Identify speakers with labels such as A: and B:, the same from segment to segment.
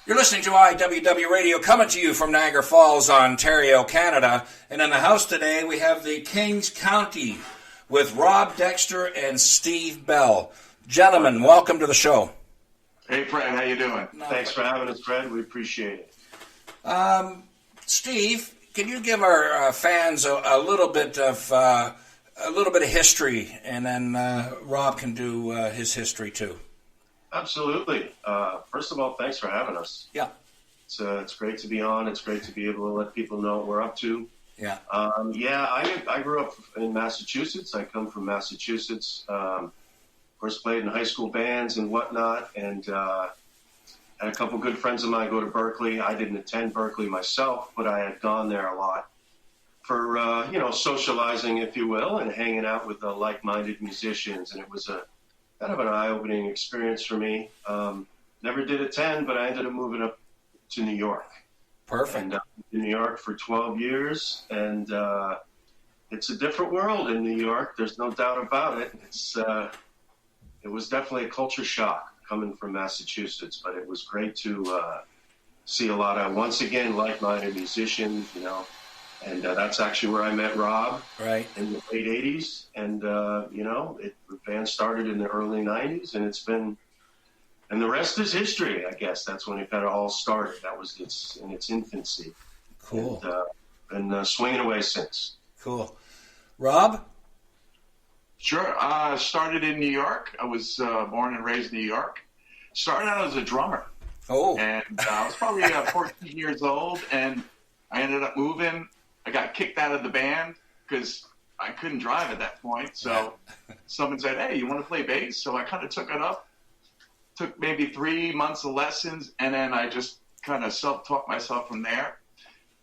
A: You're listening to IWW Radio, coming to you from Niagara Falls, Ontario, Canada. And in the house today, we have the Kings County with Rob Dexter and Steve Bell. Gentlemen, welcome to the show.
B: Hey, Fred, how you doing? Thanks for having us, Fred. We appreciate
A: it. Steve, can you give our fans a little bit of history, and then Rob can do his history too.
B: Absolutely. First of all, thanks for having us.
A: Yeah.
B: It's great to be on. It's great to be able to let people know what we're up to.
A: Yeah.
B: I grew up in Massachusetts. I come from Massachusetts. First played in high school bands and whatnot, and had a couple good friends of mine go to Berkeley. I didn't attend Berkeley myself, but I had gone there a lot for, socializing, if you will, and hanging out with like-minded musicians, and it was a kind of an eye-opening experience for me. Never did attend, but I ended up moving up to New York.
A: Perfect.
B: And in New York for 12 years, and it's a different world in New York. There's no doubt about it. It was definitely a culture shock coming from Massachusetts, but it was great to see a lot of, once again, like-minded musicians, and that's actually where I met Rob,
A: right,
B: in the late 80s. And, the band started in the early 90s, and and the rest is history, I guess. That's when it kind of all started. That was in its infancy.
A: Cool.
B: And been swinging away since.
A: Cool. Rob?
C: Sure. Started in New York. I was born and raised in New York. Started out as a drummer.
A: Oh.
C: And I was probably 14 years old, and I ended up moving. I got kicked out of the band because I couldn't drive at that point. So someone said, hey, you want to play bass? So I kind of took it up. Took maybe 3 months of lessons, and then I just kind of self-taught myself from there.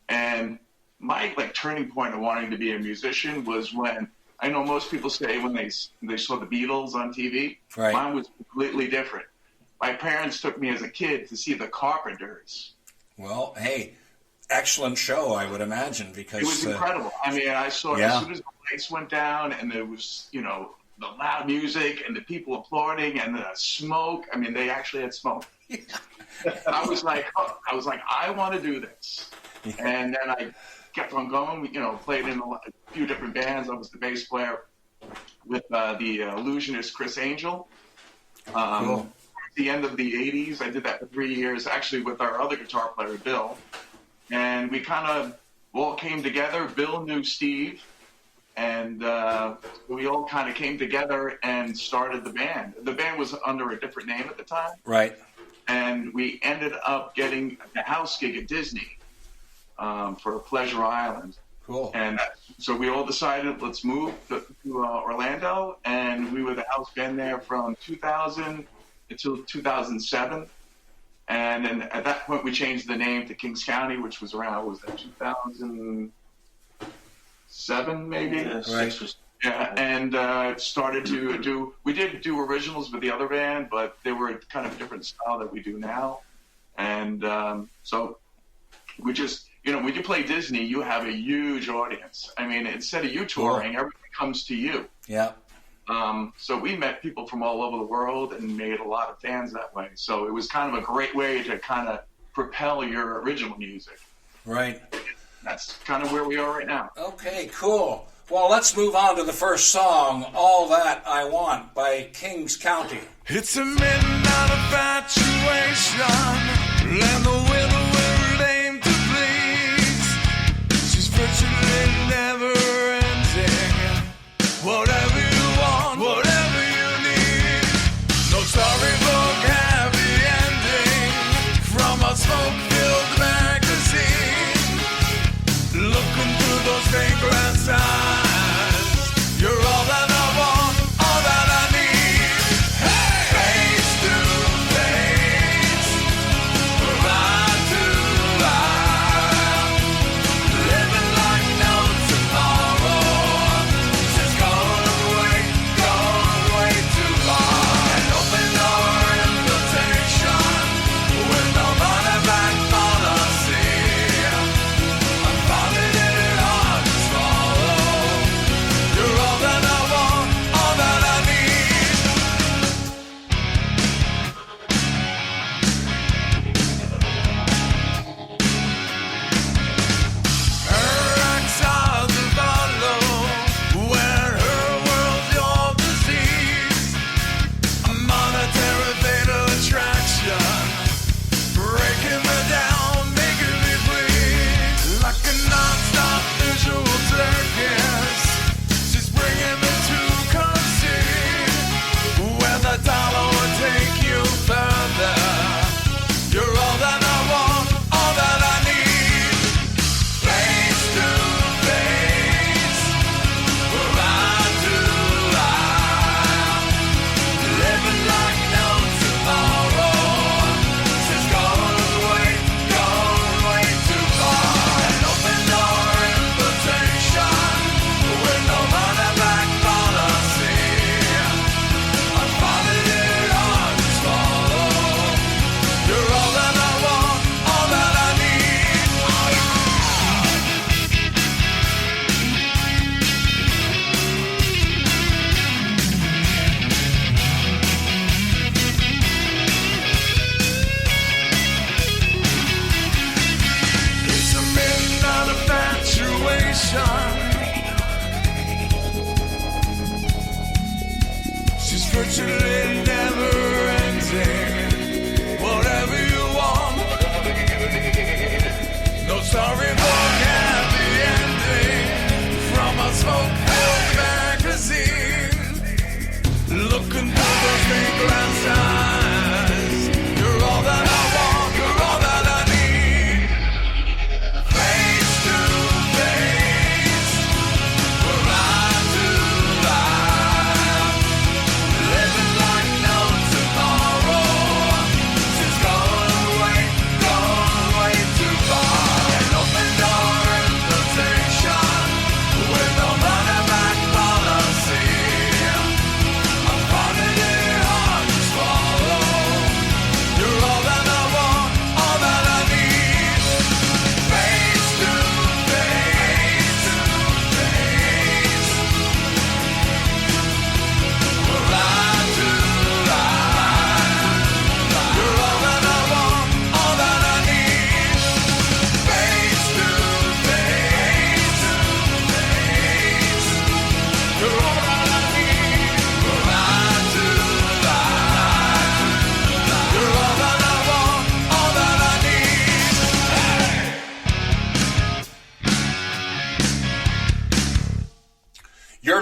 C: And my turning point of wanting to be a musician was when, I know most people say when they saw the Beatles on TV.
A: Right.
C: Mine was completely different. My parents took me as a kid to see the Carpenters.
A: Well, hey, excellent show, I would imagine, because
C: it was incredible. I saw
A: yeah.
C: As soon as the lights went down and there was, the loud music and the people applauding and the smoke. They actually had smoke. I was like, I want to do this. Yeah. And then I kept on going. Played in a few different bands. I was the bass player with the illusionist Chris Angel.
A: Cool.
C: At the end of the 80s, I did that for 3 years, actually with our other guitar player, Bill. And we kind of all came together. Bill knew Steve. And we all kind of came together and started the band. The band was under a different name at the time.
A: Right.
C: And we ended up getting a house gig at Disney for Pleasure Island.
A: Cool.
C: And so we all decided, let's move to Orlando. And we were the house band there from 2000 until 2007. And then at that point, we changed the name to Kings County, which was around, 2007 maybe?
B: Yeah,
A: right.
C: Yeah, and started to we did do originals with the other band, but they were kind of a different style that we do now. And so we just, when you play Disney, you have a huge audience. Instead of you touring, everything comes to you.
A: Yeah.
C: So we met people from all over the world and made a lot of fans that way. So it was kind of a great way to kind of propel your original music.
A: Right.
C: That's kind of where we are right now.
A: Okay, cool. Well, let's move on to the first song, All That I Want by Kings County.
D: It's a midnight infatuation, and the winter will aim to please. She's virtually never ending. Whatever you want, whatever you need. No storybook happy ending from a smoke-filled magazine. Looking through those stained glass eyes, you're all that I want, all that I need. Hey! Face to face,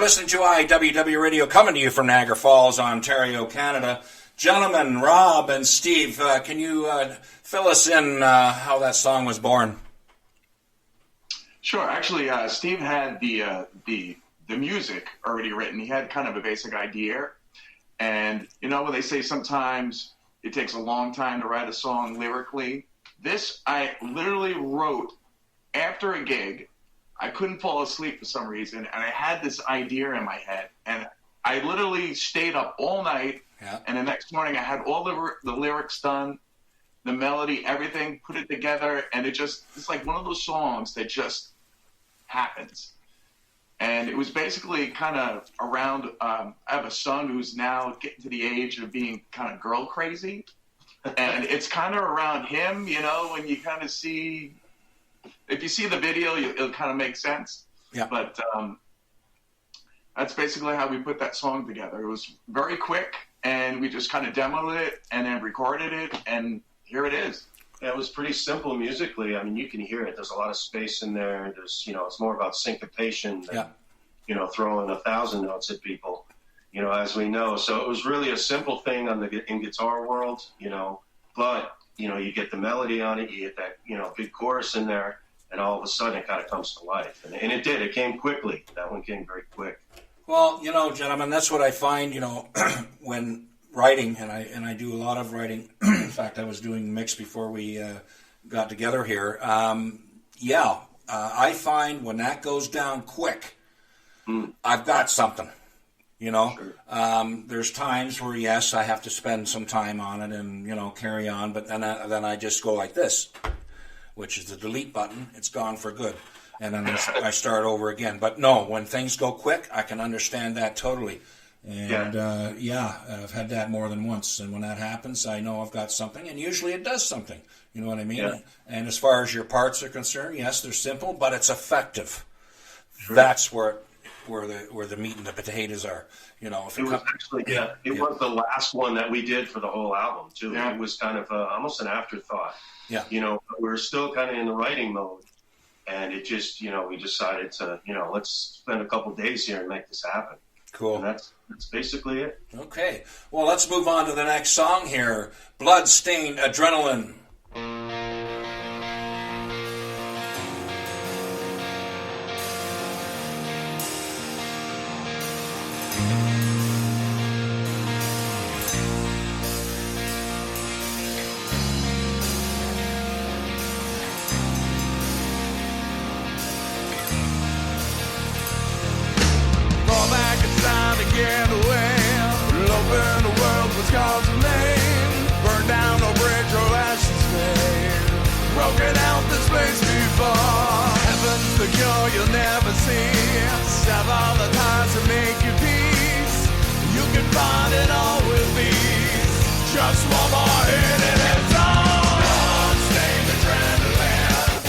A: listening to IWW Radio, coming to you from Niagara Falls, Ontario, Canada. Gentlemen, Rob and Steve, can you fill us in how that song was born?
C: Sure. Actually, Steve had the music already written. He had kind of a basic idea. And, you know, when they say sometimes it takes a long time to write a song lyrically, this I literally wrote after a gig. I couldn't fall asleep for some reason, and I had this idea in my head, and I literally stayed up all night, and the next morning I had all the lyrics done, the melody, everything, put it together, and it's like one of those songs that just happens. And it was basically kind of around, I have a son who's now getting to the age of being kind of girl crazy, and it's kind of around him, you know, when you kind of see... If you see the video, it'll kind of make sense.
A: Yeah.
C: But that's basically how we put that song together. It was very quick, and we just kind of demoed it and then recorded it, and here it is.
B: Yeah, it was pretty simple musically. I mean, you can hear it. There's a lot of space in there. There's, you know, it's more about syncopation than, you know, throwing 1,000 notes at people, you know, as we know. So it was really a simple thing in guitar world, you know, but, you know, you get the melody on it, you get that, you know, big chorus in there, and all of a sudden it kind of comes to life. And it did. It came quickly. That one came very quick.
A: Well, you know, gentlemen, that's what I find, you know, when writing, and I do a lot of writing. In fact, I was doing mix before we got together here. I find when that goes down quick, I've got something. You know, there's times where, yes, I have to spend some time on it and, you know, carry on. But then I just go like this, which is the delete button. It's gone for good. And then I start over again. But no, when things go quick, I can understand that totally. And, I've had that more than once. And when that happens, I know I've got something. And usually it does something. You know what I mean? Yeah. And as far as your parts are concerned, yes, they're simple, but it's effective. Sure. That's where the meat and the potatoes are. You know, if
B: it was actually it was the last one that we did for the whole album too. Yeah. It was kind of almost an afterthought. Yeah, you know, we were still kind of in the writing mode, and it just, you know, we decided to, you know, let's spend a couple days here and make this happen.
A: Cool.
B: And that's basically it.
A: Okay, well, let's move on to the next song here. Bloodstained Adrenaline.
D: Get away, love in the world was God's name. Burn down the bridge or ashes fade. Broken out this place before. Heaven's the cure you'll never see. Sever the ties to make you peace. You can find it all with these. Just one more hit and it's on. Bloodstained adrenaline.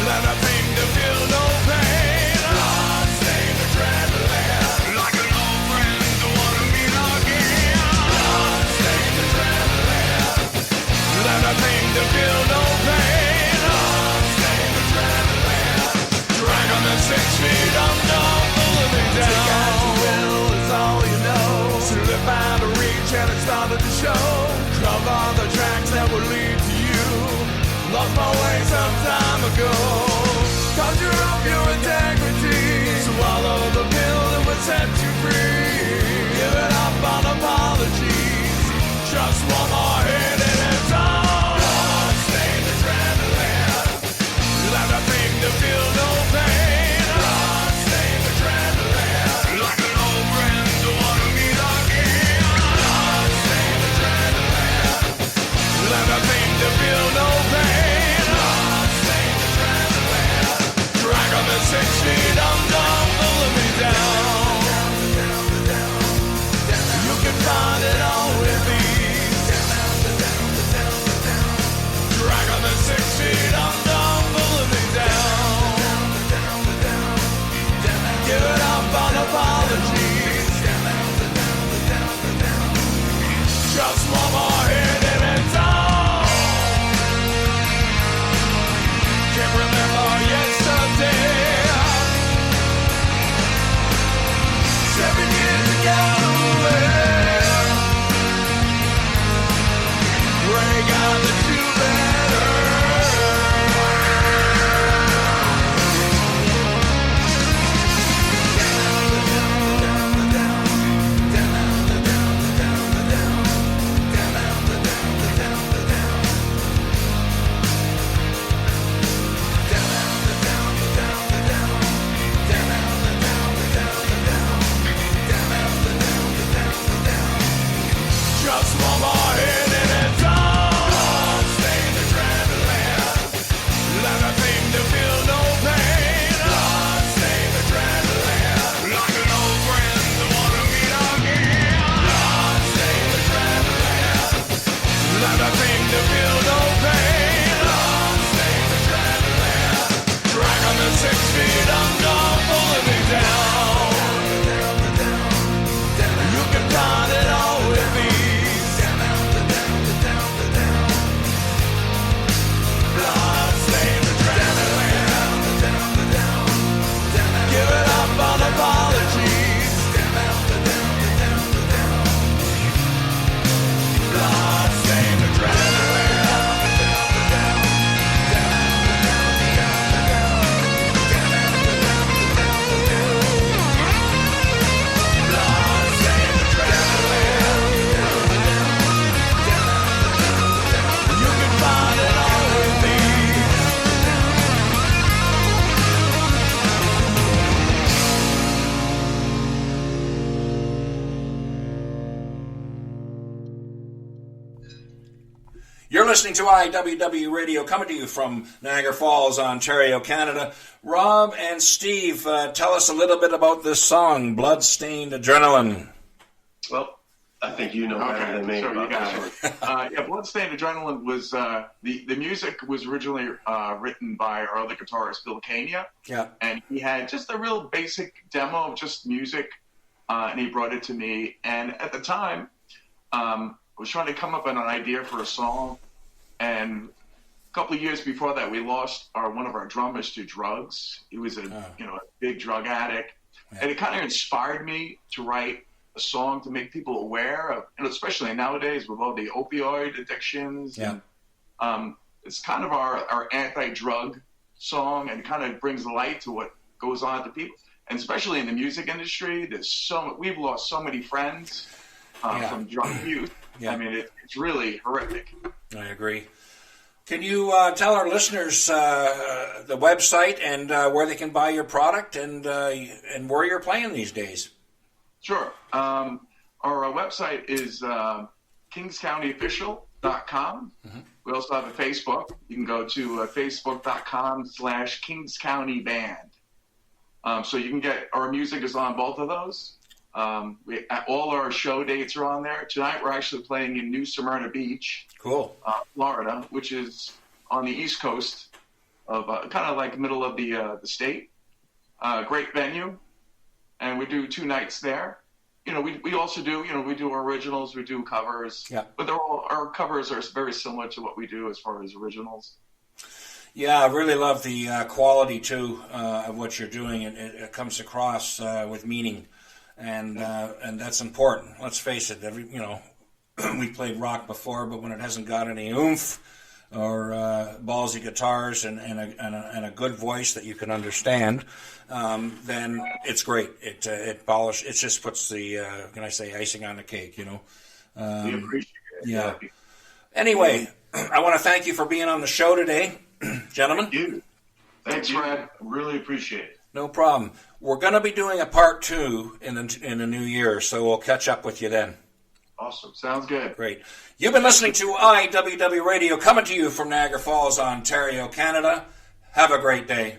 D: Let a pain to feel no pain. Bloodstained adrenaline. Nothing to feel no pain. Bloodstained adrenaline. Drag on the 6 feet under, pulling me down. To guide your will is all you know. Slip out of reach and it started to show. Cover the tracks that will lead to you. Lost my way some time ago. Conjure up your integrity. Swallow the pill that would set you free. Give it up on apologies. Just one more hit and it's on. To feel no pain. Bloodstained adrenaline. Like an old friend to want to meet again. Bloodstained adrenaline. Let a pain to feel no pain. Bloodstained adrenaline. Drag on the 6 feet under, pulling me down.
A: listening to IWW Radio, coming to you from Niagara Falls, Ontario, Canada. Rob and Steve, tell us a little bit about this song, Bloodstained Adrenaline.
B: Well, I think you know better than me.
C: Sure,
B: about
C: you got
B: this
C: it. Yeah, Bloodstained Adrenaline was the music was originally written by our other guitarist Bill Kania.
A: Yeah.
C: And he had just a real basic demo of just music, and he brought it to me. And at the time, I was trying to come up with an idea for a song, and a couple of years before that, we lost one of our drummers to drugs. He was a big drug addict, and it kind of inspired me to write a song to make people aware of, especially nowadays with all the opioid addictions.
A: Yeah.
C: And, it's kind of our anti-drug song, and kind of brings light to what goes on to people, and especially in the music industry. We've lost so many friends from drug use.
A: Yeah.
C: I mean, it's really horrific.
A: I agree. Can you tell our listeners the website and where they can buy your product and where you're playing these days?
C: Sure. Our website is kingscountyofficial.com. Mm-hmm. We also have a Facebook. You can go to facebook.com/kingscountyband. So you can get our music is on both of those. All our show dates are on there. Tonight we're actually playing in New Smyrna Beach,
A: cool,
C: Florida, which is on the east coast of kind of like middle of the state. Great venue, and we do 2 nights there. We also do we do originals, we do covers, but our covers are very similar to what we do as far as originals.
A: Yeah, I really love the quality too of what you're doing. It comes across with meaning. And that's important. Let's face it. We played rock before, but when it hasn't got any oomph or ballsy guitars and a good voice that you can understand, then it's great. It just puts the icing on the cake.
C: We appreciate it.
A: Yeah. Anyway, I want to thank you for being on the show today, gentlemen.
B: Thank you.
C: Thanks, Fred.
B: Really appreciate it.
A: No problem. We're going to be doing a part 2 in the new year, so we'll catch up with you then.
B: Awesome.
C: Sounds good.
A: Great. You've been listening to IWW Radio, coming to you from Niagara Falls, Ontario, Canada. Have a great day.